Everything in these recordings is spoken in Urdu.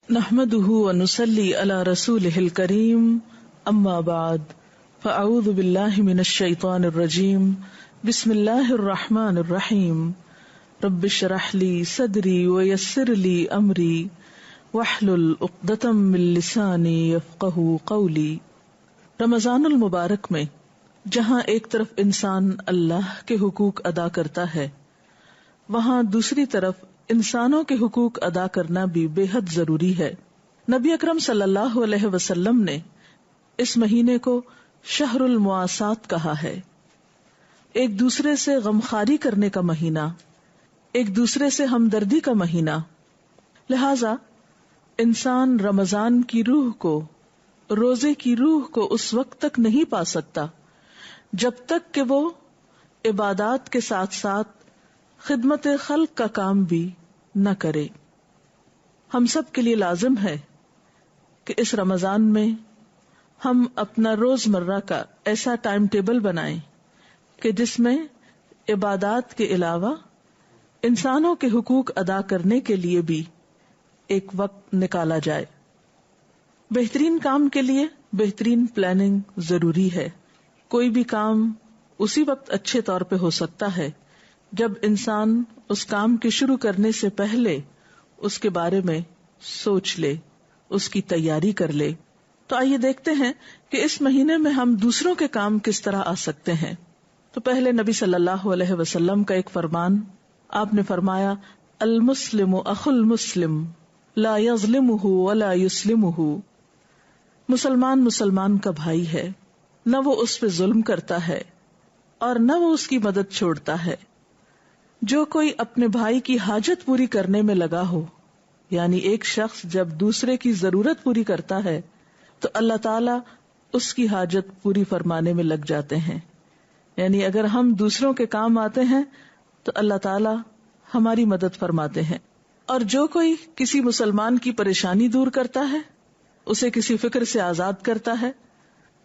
نحمده ونصلي على رسوله الكريم اما بعد فاعوذ بالله من الشيطان الرجيم بسم الله الرحمن الرحيم رب اشرح لي صدري ويسر لي امري واحلل عقدة من لساني يفقهوا قولي۔ رمضان المبارک میں جہاں ایک طرف انسان اللہ کے حقوق ادا کرتا ہے، وہاں دوسری طرف انسانوں کے حقوق ادا کرنا بھی بے حد ضروری ہے۔ نبی اکرم صلی اللہ علیہ وسلم نے اس مہینے کو شہر المواسات کہا ہے، ایک دوسرے سے غمخواری کرنے کا مہینہ، ایک دوسرے سے ہمدردی کا مہینہ۔ لہذا انسان رمضان کی روح کو، روزے کی روح کو اس وقت تک نہیں پا سکتا جب تک کہ وہ عبادات کے ساتھ ساتھ خدمت خلق کا کام بھی نہ کرے۔ ہم سب کے لیے لازم ہے کہ اس رمضان میں ہم اپنا روزمرہ کا ایسا ٹائم ٹیبل بنائیں کہ جس میں عبادات کے علاوہ انسانوں کے حقوق ادا کرنے کے لیے بھی ایک وقت نکالا جائے۔ بہترین کام کے لیے بہترین پلاننگ ضروری ہے۔ کوئی بھی کام اسی وقت اچھے طور پہ ہو سکتا ہے جب انسان اس کام کے شروع کرنے سے پہلے اس کے بارے میں سوچ لے، اس کی تیاری کر لے۔ تو آئیے دیکھتے ہیں کہ اس مہینے میں ہم دوسروں کے کام کس طرح آ سکتے ہیں۔ تو پہلے نبی صلی اللہ علیہ وسلم کا ایک فرمان، آپ نے فرمایا المسلم اخو المسلم لا یظلمہ ولا یسلمہ، مسلمان مسلمان کا بھائی ہے، نہ وہ اس پہ ظلم کرتا ہے اور نہ وہ اس کی مدد چھوڑتا ہے۔ جو کوئی اپنے بھائی کی حاجت پوری کرنے میں لگا ہو، یعنی ایک شخص جب دوسرے کی ضرورت پوری کرتا ہے تو اللہ تعالیٰ اس کی حاجت پوری فرمانے میں لگ جاتے ہیں۔ یعنی اگر ہم دوسروں کے کام آتے ہیں تو اللہ تعالیٰ ہماری مدد فرماتے ہیں۔ اور جو کوئی کسی مسلمان کی پریشانی دور کرتا ہے، اسے کسی فکر سے آزاد کرتا ہے،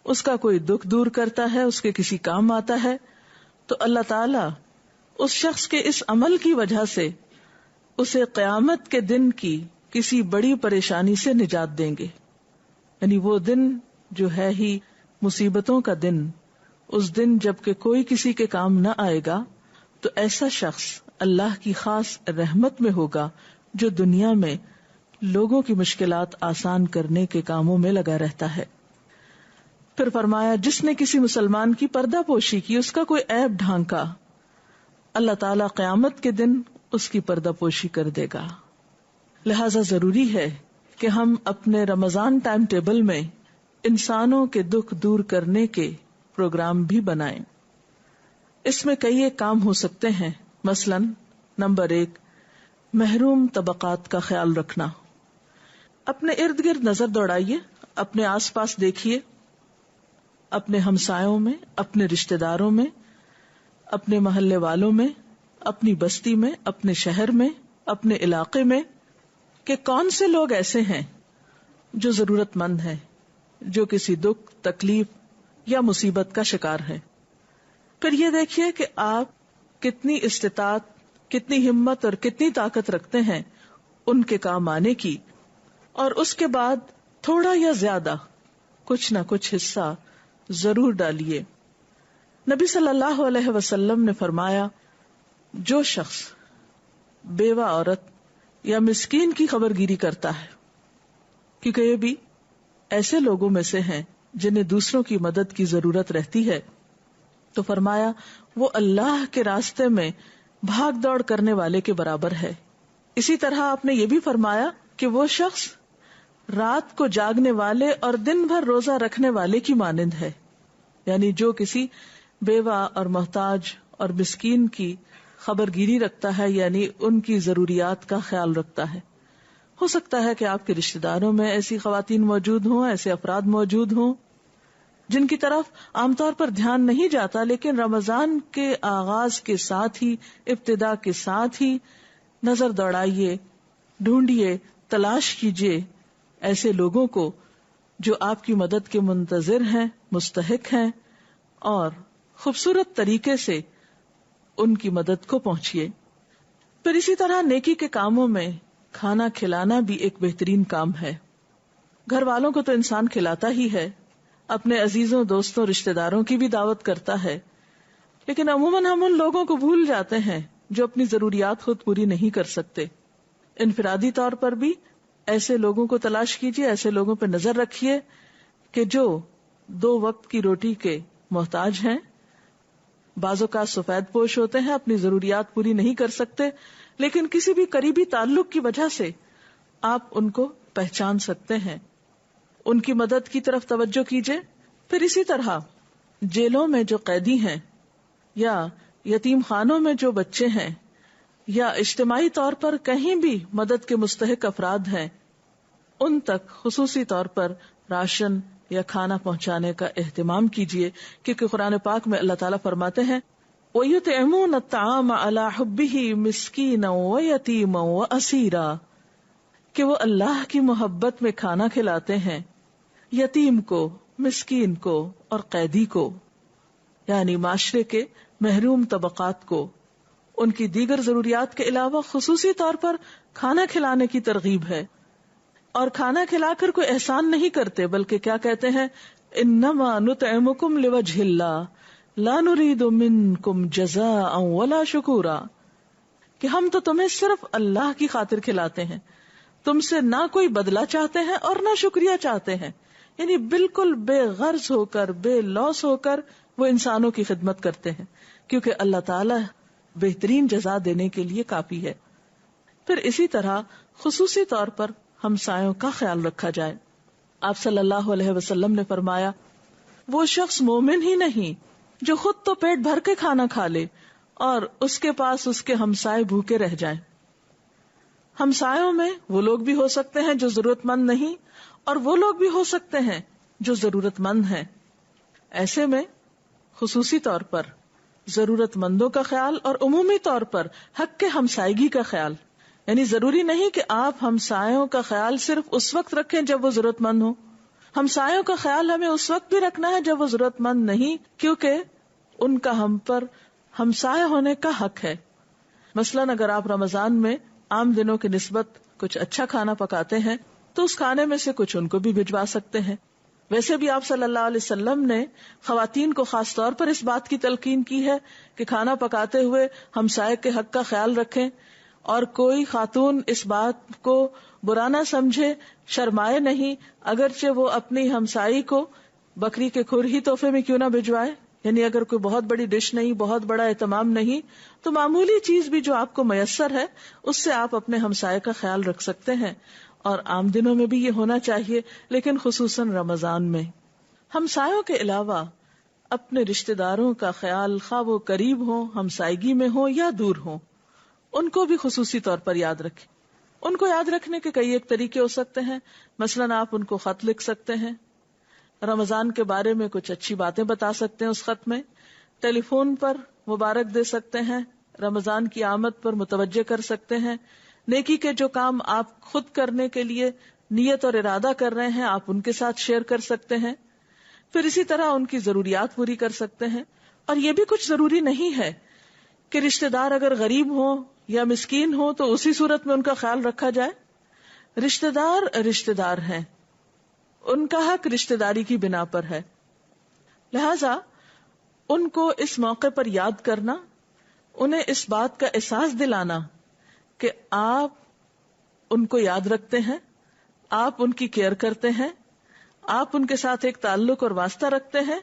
اس کا کوئی دکھ دور کرتا ہے، اس کے کسی کام آتا ہے، تو اللہ تعالیٰ اس شخص کے اس عمل کی وجہ سے اسے قیامت کے دن کی کسی بڑی پریشانی سے نجات دیں گے۔ یعنی وہ دن جو ہے ہی مصیبتوں کا دن، اس دن جب کہ کوئی کسی کے کام نہ آئے گا، تو ایسا شخص اللہ کی خاص رحمت میں ہوگا جو دنیا میں لوگوں کی مشکلات آسان کرنے کے کاموں میں لگا رہتا ہے۔ پھر فرمایا جس نے کسی مسلمان کی پردہ پوشی کی، اس کا کوئی عیب ڈھانکا، اللہ تعالیٰ قیامت کے دن اس کی پردہ پوشی کر دے گا۔ لہذا ضروری ہے کہ ہم اپنے رمضان ٹائم ٹیبل میں انسانوں کے دکھ دور کرنے کے پروگرام بھی بنائیں۔ اس میں کئی ایک کام ہو سکتے ہیں، مثلا نمبر 1، محروم طبقات کا خیال رکھنا۔ اپنے ارد گرد نظر دوڑائیے، اپنے آس پاس دیکھیے، اپنے ہمسایوں میں، اپنے رشتہ داروں میں، اپنے محلے والوں میں، اپنی بستی میں، اپنے شہر میں، اپنے علاقے میں، کہ کون سے لوگ ایسے ہیں جو ضرورت مند ہیں، جو کسی دکھ، تکلیف یا مصیبت کا شکار ہے۔ پھر یہ دیکھیے کہ آپ کتنی استطاعت، کتنی ہمت اور کتنی طاقت رکھتے ہیں ان کے کام آنے کی، اور اس کے بعد تھوڑا یا زیادہ کچھ نہ کچھ حصہ ضرور ڈالیے۔ نبی صلی اللہ علیہ وسلم نے فرمایا جو شخص بیوہ عورت یا مسکین کی خبر گیری کرتا ہے، کیونکہ یہ بھی ایسے لوگوں میں سے ہیں جنہیں دوسروں کی مدد کی ضرورت رہتی ہے، تو فرمایا وہ اللہ کے راستے میں بھاگ دوڑ کرنے والے کے برابر ہے۔ اسی طرح آپ نے یہ بھی فرمایا کہ وہ شخص رات کو جاگنے والے اور دن بھر روزہ رکھنے والے کی مانند ہے۔ یعنی جو کسی بیوہ اور محتاج اور مسکین کی خبر گیری رکھتا ہے، یعنی ان کی ضروریات کا خیال رکھتا ہے۔ ہو سکتا ہے کہ آپ کے رشتہ داروں میں ایسی خواتین موجود ہوں، ایسے افراد موجود ہوں جن کی طرف عام طور پر دھیان نہیں جاتا، لیکن رمضان کے آغاز کے ساتھ ہی، ابتدا کے ساتھ ہی نظر دوڑائیے، ڈھونڈیے، تلاش کیجیے ایسے لوگوں کو جو آپ کی مدد کے منتظر ہیں، مستحق ہیں، اور خوبصورت طریقے سے ان کی مدد کو پہنچیے۔ پھر اسی طرح نیکی کے کاموں میں کھانا کھلانا بھی ایک بہترین کام ہے. گھر والوں کو تو انسان کھلاتا ہی ہے، اپنے عزیزوں، دوستوں، رشتہ داروں کی بھی دعوت کرتا ہے، لیکن عموماً ہم ان لوگوں کو بھول جاتے ہیں جو اپنی ضروریات خود پوری نہیں کر سکتے. انفرادی طور پر بھی ایسے لوگوں کو تلاش کیجیے، ایسے لوگوں پہ نظر رکھیے کہ جو 2 وقت کی روٹی کے محتاج ہیں، بعض اوقات سفید پوش ہوتے ہیں، اپنی ضروریات پوری نہیں کر سکتے، لیکن کسی بھی قریبی تعلق کی وجہ سے آپ ان کو پہچان سکتے ہیں، ان کی مدد کی طرف توجہ کیجیے. پھر اسی طرح جیلوں میں جو قیدی ہیں یا یتیم خانوں میں جو بچے ہیں یا اجتماعی طور پر کہیں بھی مدد کے مستحق افراد ہیں، ان تک خصوصی طور پر راشن یا کھانا پہنچانے کا اہتمام کیجیے، کیونکہ قرآن پاک میں اللہ تعالیٰ فرماتے ہیں وَيُطْعِمُونَ الطَّعَامَ عَلَى حُبِّهِ مِسْكِينًا وَيَتِيمًا وَأَسِيرًا، کہ وہ اللہ کی محبت میں کھانا کھلاتے ہیں یتیم کو، مسکین کو اور قیدی کو، یعنی معاشرے کے محروم طبقات کو. ان کی دیگر ضروریات کے علاوہ خصوصی طور پر کھانا کھلانے کی ترغیب ہے. اور کھانا کھلا کر کوئی احسان نہیں کرتے، بلکہ کیا کہتے ہیں، انما نطعمکم لوجہ اللہ لا نرید منکم جزاء ولا شکورا، کہ ہم تو تمہیں صرف اللہ کی خاطر کھلاتے ہیں، تم سے نہ کوئی بدلہ چاہتے ہیں اور نہ شکریہ چاہتے ہیں. یعنی بالکل بے غرض ہو کر، بے لوث ہو کر وہ انسانوں کی خدمت کرتے ہیں، کیونکہ اللہ تعالی بہترین جزا دینے کے لیے کافی ہے. پھر اسی طرح خصوصی طور پر ہمسایوں کا خیال رکھا جائے. آپ صلی اللہ علیہ وسلم نے فرمایا وہ شخص مومن ہی نہیں جو خود تو پیٹ بھر کے کھانا کھا لے اور اس کے پاس اس کے ہمسائے بھوکے رہ جائیں. ہمسایوں میں وہ لوگ بھی ہو سکتے ہیں جو ضرورت مند نہیں، اور وہ لوگ بھی ہو سکتے ہیں جو ضرورت مند ہیں. ایسے میں خصوصی طور پر ضرورت مندوں کا خیال اور عمومی طور پر حق کے ہمسائیگی کا خیال. یعنی ضروری نہیں کہ آپ ہمسایوں کا خیال صرف اس وقت رکھیں جب وہ ضرورت مند ہو. ہمسایوں کا خیال ہمیں اس وقت بھی رکھنا ہے جب وہ ضرورت مند نہیں، کیونکہ ان کا ہم پر ہمسایہ ہونے کا حق ہے. مثلاً اگر آپ رمضان میں عام دنوں کی نسبت کچھ اچھا کھانا پکاتے ہیں تو اس کھانے میں سے کچھ ان کو بھی بھجوا سکتے ہیں. ویسے بھی آپ صلی اللہ علیہ وسلم نے خواتین کو خاص طور پر اس بات کی تلقین کی ہے کہ کھانا پکاتے ہوئے ہمسائے کے حق کا خیال رکھیں، اور کوئی خاتون اس بات کو برا نہ سمجھے، شرمائے نہیں، اگرچہ وہ اپنی ہمسائی کو بکری کے کھر ہی تحفے میں کیوں نہ بھجوائے. یعنی اگر کوئی بہت بڑی ڈش نہیں، بہت بڑا اہتمام نہیں، تو معمولی چیز بھی جو آپ کو میسر ہے اس سے آپ اپنے ہمسائے کا خیال رکھ سکتے ہیں. اور عام دنوں میں بھی یہ ہونا چاہیے، لیکن خصوصاً رمضان میں. ہمسایوں کے علاوہ اپنے رشتہ داروں کا خیال، خواہ وہ قریب ہوں، ہمسائیگی میں ہوں یا دور ہوں، ان کو بھی خصوصی طور پر یاد رکھیں. ان کو یاد رکھنے کے کئی ایک طریقے ہو سکتے ہیں. مثلاً آپ ان کو خط لکھ سکتے ہیں، رمضان کے بارے میں کچھ اچھی باتیں بتا سکتے ہیں اس خط میں، ٹیلی فون پر مبارک دے سکتے ہیں، رمضان کی آمد پر متوجہ کر سکتے ہیں. نیکی کے جو کام آپ خود کرنے کے لیے نیت اور ارادہ کر رہے ہیں آپ ان کے ساتھ شیئر کر سکتے ہیں. پھر اسی طرح ان کی ضروریات پوری کر سکتے ہیں. اور یہ بھی کچھ ضروری نہیں ہے کہ رشتہ دار اگر غریب ہوں یا مسکین ہوں تو اسی صورت میں ان کا خیال رکھا جائے. رشتہ دار ہیں، ان کا حق رشتہ داری کی بنا پر ہے، لہذا ان کو اس موقع پر یاد کرنا، انہیں اس بات کا احساس دلانا کہ آپ ان کو یاد رکھتے ہیں، آپ ان کی کیئر کرتے ہیں، آپ ان کے ساتھ ایک تعلق اور واسطہ رکھتے ہیں،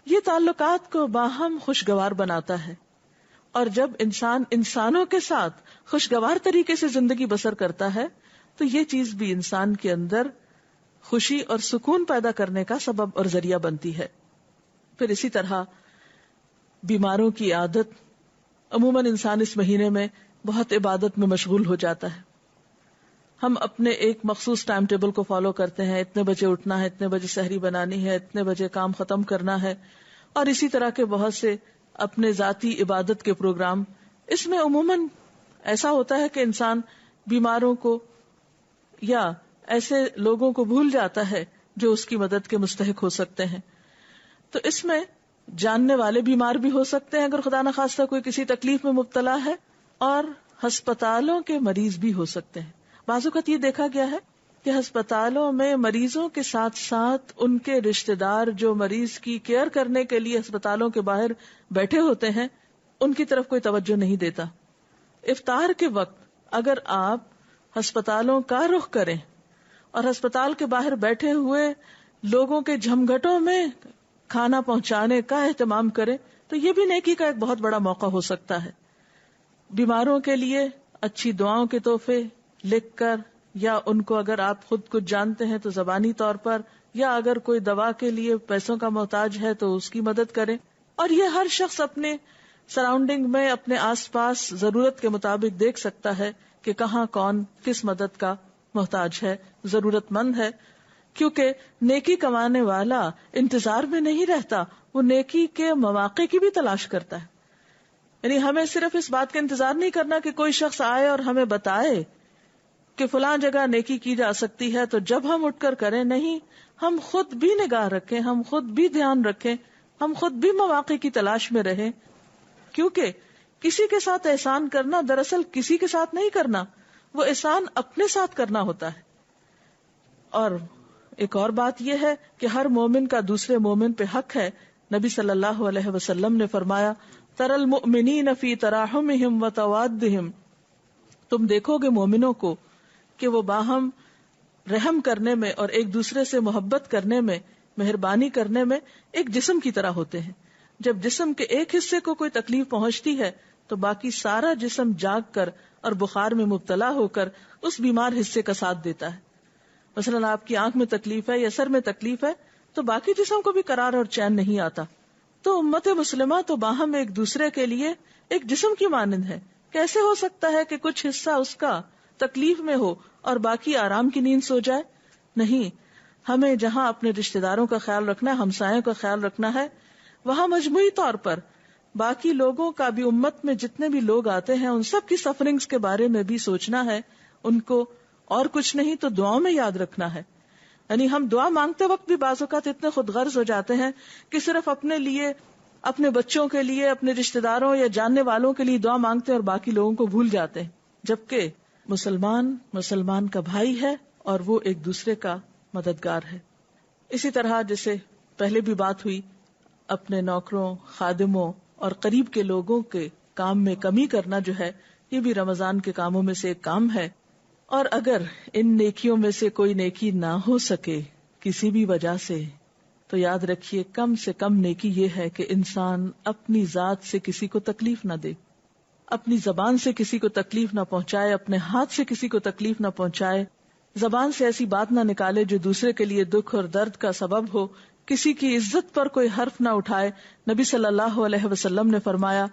یہ تعلقات کو باہم خوشگوار بناتا ہے. اور جب انسان انسانوں کے ساتھ خوشگوار طریقے سے زندگی بسر کرتا ہے تو یہ چیز بھی انسان کے اندر خوشی اور سکون پیدا کرنے کا سبب اور ذریعہ بنتی ہے. پھر اسی طرح بیماروں کی عادت، عموماً انسان اس مہینے میں بہت عبادت میں مشغول ہو جاتا ہے. ہم اپنے ایک مخصوص ٹائم ٹیبل کو فالو کرتے ہیں، اتنے بجے اٹھنا ہے، اتنے بجے سحری بنانی ہے، اتنے بجے کام ختم کرنا ہے، اور اسی طرح کے بہت سے اپنے ذاتی عبادت کے پروگرام. اس میں عموماً ایسا ہوتا ہے کہ انسان بیماروں کو یا ایسے لوگوں کو بھول جاتا ہے جو اس کی مدد کے مستحق ہو سکتے ہیں. تو اس میں جاننے والے بیمار بھی ہو سکتے ہیں اگر خدا نخواستہ کوئی کسی تکلیف میں مبتلا ہے، اور ہسپتالوں کے مریض بھی ہو سکتے ہیں. بعض اوقات یہ دیکھا گیا ہے کہ ہسپتالوں میں مریضوں کے ساتھ ساتھ ان کے رشتہ دار جو مریض کی کیئر کرنے کے لیے ہسپتالوں کے باہر بیٹھے ہوتے ہیں ان کی طرف کوئی توجہ نہیں دیتا. افطار کے وقت اگر آپ ہسپتالوں کا رخ کریں اور ہسپتال کے باہر بیٹھے ہوئے لوگوں کے جھمگھٹوں میں کھانا پہنچانے کا اہتمام کریں تو یہ بھی نیکی کا ایک بہت بڑا موقع ہو سکتا ہے. بیماروں کے لیے اچھی دعاؤں کے تحفے لکھ کر، یا ان کو اگر آپ خود کچھ جانتے ہیں تو زبانی طور پر، یا اگر کوئی دوا کے لیے پیسوں کا محتاج ہے تو اس کی مدد کریں. اور یہ ہر شخص اپنے سراؤنڈنگ میں اپنے آس پاس ضرورت کے مطابق دیکھ سکتا ہے کہ کہاں کون کس مدد کا محتاج ہے، ضرورت مند ہے. کیونکہ نیکی کمانے والا انتظار میں نہیں رہتا، وہ نیکی کے مواقع کی بھی تلاش کرتا ہے. یعنی ہمیں صرف اس بات کا انتظار نہیں کرنا کہ کوئی شخص آئے اور ہمیں بتائے کہ فلاں جگہ نیکی کی جا سکتی ہے تو جب ہم اٹھ کر کریں. نہیں، ہم خود بھی نگاہ رکھیں، ہم خود بھی دھیان رکھیں، ہم خود بھی مواقع کی تلاش میں رہیں. کیونکہ کسی کے ساتھ احسان کرنا دراصل کسی کے ساتھ نہیں کرنا، وہ احسان اپنے ساتھ کرنا ہوتا ہے. اور ایک اور بات یہ ہے کہ ہر مومن کا دوسرے مومن پہ حق ہے. نبی صلی اللہ علیہ وسلم نے فرمایا، تَرَى الْمُؤْمِنِينَ فِي تَرَاحُمِهِمْ وَتَوَادِّهِمْ، تم دیکھو گے مومنوں کو کہ وہ باہم رحم کرنے میں اور ایک دوسرے سے محبت کرنے میں، مہربانی کرنے میں ایک جسم کی طرح ہوتے ہیں. جب جسم کے ایک حصے کو کوئی تکلیف پہنچتی ہے تو باقی سارا جسم جاگ کر اور بخار میں مبتلا ہو کر اس بیمار حصے کا ساتھ دیتا ہے. مثلا آپ کی آنکھ میں تکلیف ہے یا سر میں تکلیف ہے تو باقی جسم کو بھی قرار اور چین نہیں آتا. تو امت مسلمہ تو باہم ایک دوسرے کے لیے ایک جسم کی مانند ہے. کیسے ہو سکتا ہے کہ کچھ حصہ اس کا تکلیف میں ہو اور باقی آرام کی نیند سو جائے؟ نہیں، ہمیں جہاں اپنے رشتہ داروں کا خیال رکھنا ہے، ہمسایوں کا خیال رکھنا ہے، وہاں مجموعی طور پر باقی لوگوں کا بھی، امت میں جتنے بھی لوگ آتے ہیں ان سب کی سفرنگز کے بارے میں بھی سوچنا ہے. ان کو اور کچھ نہیں تو دعاؤں میں یاد رکھنا ہے. یعنی ہم دعا مانگتے وقت بھی بعض اوقات اتنے خود غرض ہو جاتے ہیں کہ صرف اپنے لیے، اپنے بچوں کے لیے، اپنے رشتہ داروں یا جاننے والوں کے لیے دعا مانگتے ہیں اور باقی لوگوں کو بھول جاتے ہیں. جبکہ مسلمان کا بھائی ہے اور وہ ایک دوسرے کا مددگار ہے. اسی طرح جیسے پہلے بھی بات ہوئی، اپنے نوکروں، خادموں اور قریب کے لوگوں کے کام میں کمی کرنا جو ہے، یہ بھی رمضان کے کاموں میں سے ایک کام ہے. اور اگر ان نیکیوں میں سے کوئی نیکی نہ ہو سکے کسی بھی وجہ سے، تو یاد رکھیے کم سے کم نیکی یہ ہے کہ انسان اپنی ذات سے کسی کو تکلیف نہ دے، اپنی زبان سے کسی کو تکلیف نہ پہنچائے، اپنے ہاتھ سے کسی کو تکلیف نہ پہنچائے، زبان سے ایسی بات نہ نکالے جو دوسرے کے لیے دکھ اور درد کا سبب ہو، کسی کی عزت پر کوئی حرف نہ اٹھائے. نبی صلی اللہ علیہ وسلم نے فرمایا،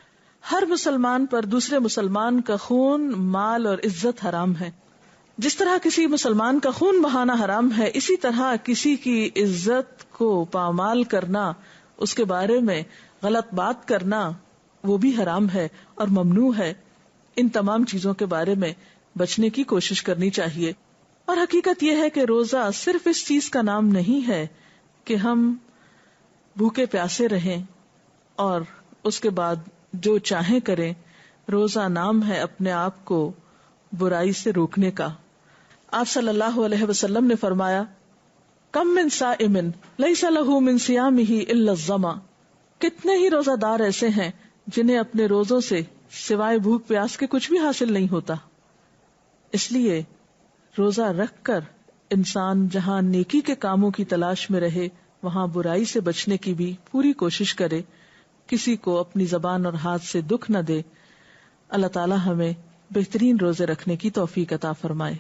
ہر مسلمان پر دوسرے مسلمان کا خون، مال اور عزت حرام ہے. جس طرح کسی مسلمان کا خون بہانا حرام ہے، اسی طرح کسی کی عزت کو پامال کرنا، اس کے بارے میں غلط بات کرنا، وہ بھی حرام ہے اور ممنوع ہے. ان تمام چیزوں کے بارے میں بچنے کی کوشش کرنی چاہیے. اور حقیقت یہ ہے کہ روزہ صرف اس چیز کا نام نہیں ہے کہ ہم بھوکے پیاسے رہیں اور اس کے بعد جو چاہیں کریں. روزہ نام ہے اپنے آپ کو برائی سے روکنے کا. آپ صلی اللہ علیہ وسلم نے فرمایا، کم من صائم لیس لہ من صیامہ الا الظما، کتنے ہی روزہ دار ایسے ہیں جنہیں اپنے روزوں سے سوائے بھوک پیاس کے کچھ بھی حاصل نہیں ہوتا. اس لیے روزہ رکھ کر انسان جہاں نیکی کے کاموں کی تلاش میں رہے، وہاں برائی سے بچنے کی بھی پوری کوشش کرے، کسی کو اپنی زبان اور ہاتھ سے دکھ نہ دے. اللہ تعالی ہمیں بہترین روزے رکھنے کی توفیق عطا فرمائے.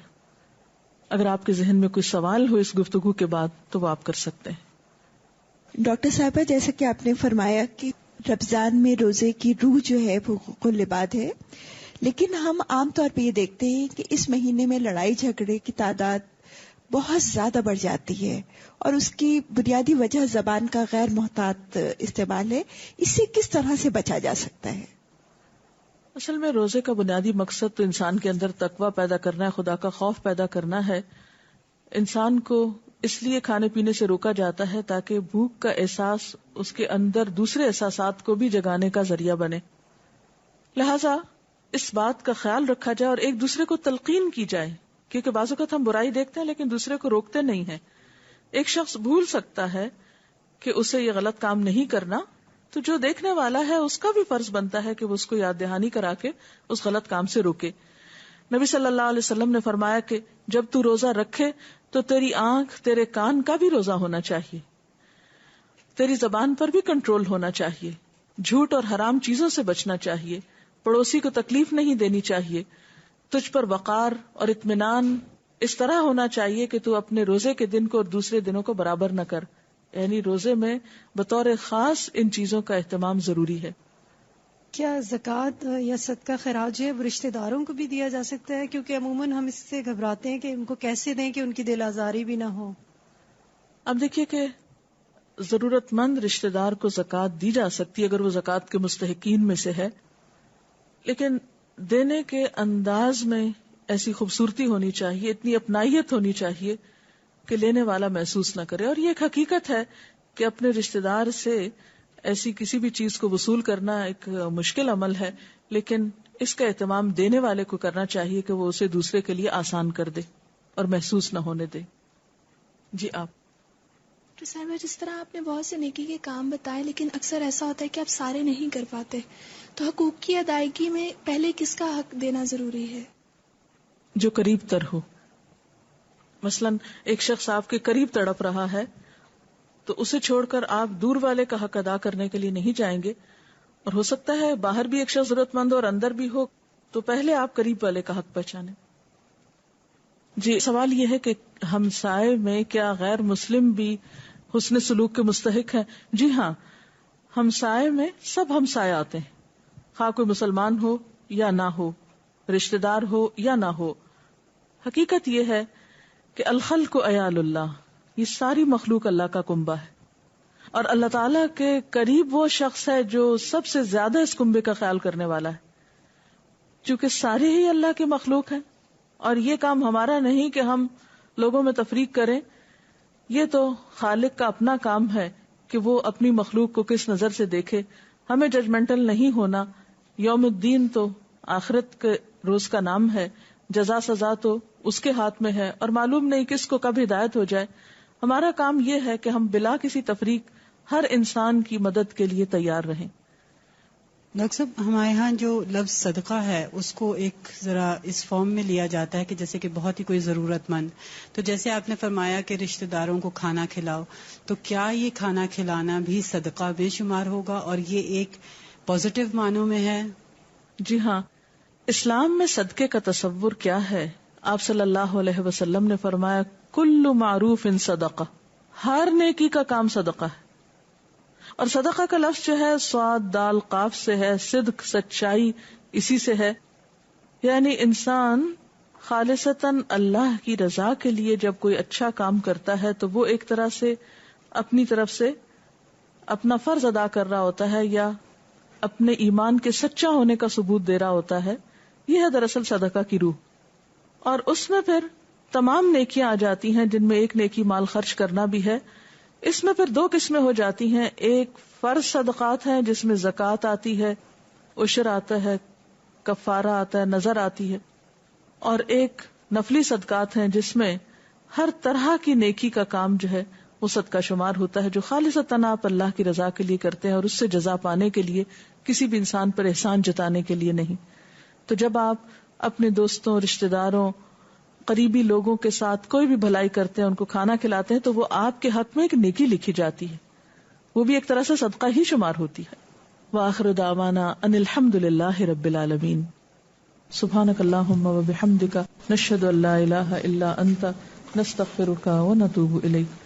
اگر آپ کے ذہن میں کوئی سوال ہو اس گفتگو کے بعد تو وہ آپ کر سکتے ہیں. ڈاکٹر صاحبہ، جیسا کہ آپ نے فرمایا کہ رمضان میں روزے کی روح جو ہے وہ حقوق العباد ہے، لیکن ہم عام طور پہ یہ دیکھتے ہیں کہ اس مہینے میں لڑائی جھگڑے کی تعداد بہت زیادہ بڑھ جاتی ہے، اور اس کی بنیادی وجہ زبان کا غیر محتاط استعمال ہے. اس سے کس طرح سے بچا جا سکتا ہے؟ اصل میں روزے کا بنیادی مقصد تو انسان کے اندر تقویٰ پیدا کرنا ہے، خدا کا خوف پیدا کرنا ہے. انسان کو اس لیے کھانے پینے سے روکا جاتا ہے تاکہ بھوک کا احساس اس کے اندر دوسرے احساسات کو بھی جگانے کا ذریعہ بنے. لہذا اس بات کا خیال رکھا جائے اور ایک دوسرے کو تلقین کی جائے کیونکہ بعض اوقات ہم برائی دیکھتے ہیں لیکن دوسرے کو روکتے نہیں ہیں. ایک شخص بھول سکتا ہے کہ اسے یہ غلط کام نہیں کرنا، تو جو دیکھنے والا ہے اس کا بھی فرض بنتا ہے کہ وہ اس کو یاد دہانی کرا کے اس غلط کام سے روکے. نبی صلی اللہ علیہ وسلم نے فرمایا کہ جب تو روزہ رکھے تو تیری آنکھ، تیرے کان کا بھی روزہ ہونا چاہیے، تیری زبان پر بھی کنٹرول ہونا چاہیے، جھوٹ اور حرام چیزوں سے بچنا چاہیے، پڑوسی کو تکلیف نہیں دینی چاہیے، تجھ پر وقار اور اطمینان اس طرح ہونا چاہیے کہ تو اپنے روزے کے دن کو اور دوسرے دنوں کو برابر نہ کر. یعنی روزے میں بطور خاص ان چیزوں کا اہتمام ضروری ہے. کیا زکوٰۃ یا صدقہ خراج ہے وہ رشتہ داروں کو بھی دیا جا سکتا ہے؟ کیونکہ عموماً ہم اس سے گھبراتے ہیں کہ ان کو کیسے دیں کہ ان کی دل آزاری بھی نہ ہو. اب دیکھیے کہ ضرورت مند رشتہ دار کو زکوٰۃ دی جا سکتی ہے اگر وہ زکوٰۃ کے مستحقین میں سے ہے، لیکن دینے کے انداز میں ایسی خوبصورتی ہونی چاہیے، اتنی اپنائیت ہونی چاہیے کہ لینے والا محسوس نہ کرے. اور یہ ایک حقیقت ہے کہ اپنے رشتہ دار سے ایسی کسی بھی چیز کو وصول کرنا ایک مشکل عمل ہے، لیکن اس کا اہتمام دینے والے کو کرنا چاہیے کہ وہ اسے دوسرے کے لیے آسان کر دے اور محسوس نہ ہونے دے. جی آپ. تو صاحبہ جس طرح آپ نے بہت سے نیکی کے کام بتائے، لیکن اکثر ایسا ہوتا ہے کہ آپ سارے نہیں کر پاتے، تو حقوق کی ادائیگی میں پہلے کس کا حق دینا ضروری ہے؟ جو قریب تر ہو. مثلا ایک شخص آپ کے قریب تڑپ رہا ہے تو اسے چھوڑ کر آپ دور والے کا حق ادا کرنے کے لیے نہیں جائیں گے، اور ہو سکتا ہے باہر بھی ایک شخص ضرورت مند ہو اور اندر بھی ہو، تو پہلے آپ قریب والے کا حق پہچانیں. جی سوال یہ ہے کہ ہمسائے میں کیا غیر مسلم بھی حسن سلوک کے مستحق ہیں؟ جی ہاں، ہمسائے میں سب ہمسائے آتے ہیں، خواہ کوئی مسلمان ہو یا نہ ہو، رشتہ دار ہو یا نہ ہو. حقیقت یہ ہے کہ الخلق عیال اللہ، یہ ساری مخلوق اللہ کا کنبہ ہے، اور اللہ تعالیٰ کے قریب وہ شخص ہے جو سب سے زیادہ اس کنبے کا خیال کرنے والا ہے. چونکہ سارے ہی اللہ کے مخلوق ہیں، اور یہ کام ہمارا نہیں کہ ہم لوگوں میں تفریق کریں، یہ تو خالق کا اپنا کام ہے کہ وہ اپنی مخلوق کو کس نظر سے دیکھے. ہمیں ججمنٹل نہیں ہونا. یوم الدین تو آخرت کے روز کا نام ہے، جزا سزا تو اس کے ہاتھ میں ہے، اور معلوم نہیں کس کو کب ہدایت ہو جائے. ہمارا کام یہ ہے کہ ہم بلا کسی تفریق ہر انسان کی مدد کے لیے تیار رہیں. ڈاکٹر صاحب، ہمارے ہاں جو لفظ صدقہ ہے اس کو ایک ذرا اس فارم میں لیا جاتا ہے کہ جیسے کہ بہت ہی کوئی ضرورت مند، تو جیسے آپ نے فرمایا کہ رشتہ داروں کو کھانا کھلاؤ، تو کیا یہ کھانا کھلانا بھی صدقہ بے شمار ہوگا اور یہ ایک پازیٹیو معنوں میں ہے؟ جی ہاں، اسلام میں صدقے کا تصور کیا ہے؟ آپ صلی اللہ علیہ وسلم نے فرمایا کل معروف ان صدقہ، ہر نیکی کا کام صدقہ ہے. اور صدقہ کا لفظ جو ہے صاد دال قاف سے ہے، صدق سچائی اسی سے ہے. یعنی انسان خالصتاً اللہ کی رضا کے لیے جب کوئی اچھا کام کرتا ہے تو وہ ایک طرح سے اپنی طرف سے اپنا فرض ادا کر رہا ہوتا ہے یا اپنے ایمان کے سچا ہونے کا ثبوت دے رہا ہوتا ہے. یہ ہے دراصل صدقہ کی روح. اور اس میں پھر تمام نیکیاں آ جاتی ہیں، جن میں ایک نیکی مال خرچ کرنا بھی ہے. اس میں پھر دو قسمیں ہو جاتی ہیں، ایک فرض صدقات ہیں جس میں زکوٰۃ آتی ہے، عشر آتا ہے، کفارہ آتا ہے، نظر آتی ہے، اور ایک نفلی صدقات ہیں جس میں ہر طرح کی نیکی کا کام جو ہے وہ صدقہ شمار ہوتا ہے، جو خالصتاً آپ اللہ کی رضا کے لیے کرتے ہیں اور اس سے جزا پانے کے لیے، کسی بھی انسان پر احسان جتانے کے لیے نہیں. تو جب آپ اپنے دوستوں، رشتہ داروں، قریبی لوگوں کے ساتھ کوئی بھی بھلائی کرتے ہیں، ان کو کھانا کھلاتے ہیں، تو وہ آپ کے حق میں ایک نیکی لکھی جاتی ہے، وہ بھی ایک طرح سے صدقہ ہی شمار ہوتی ہے. وآخر دعوانا ان الحمد للہ رب العالمین. سبحانک اللہم وبحمدک، نشہد ان لا الہ الا انت، نستغفرک ونتوب الیک.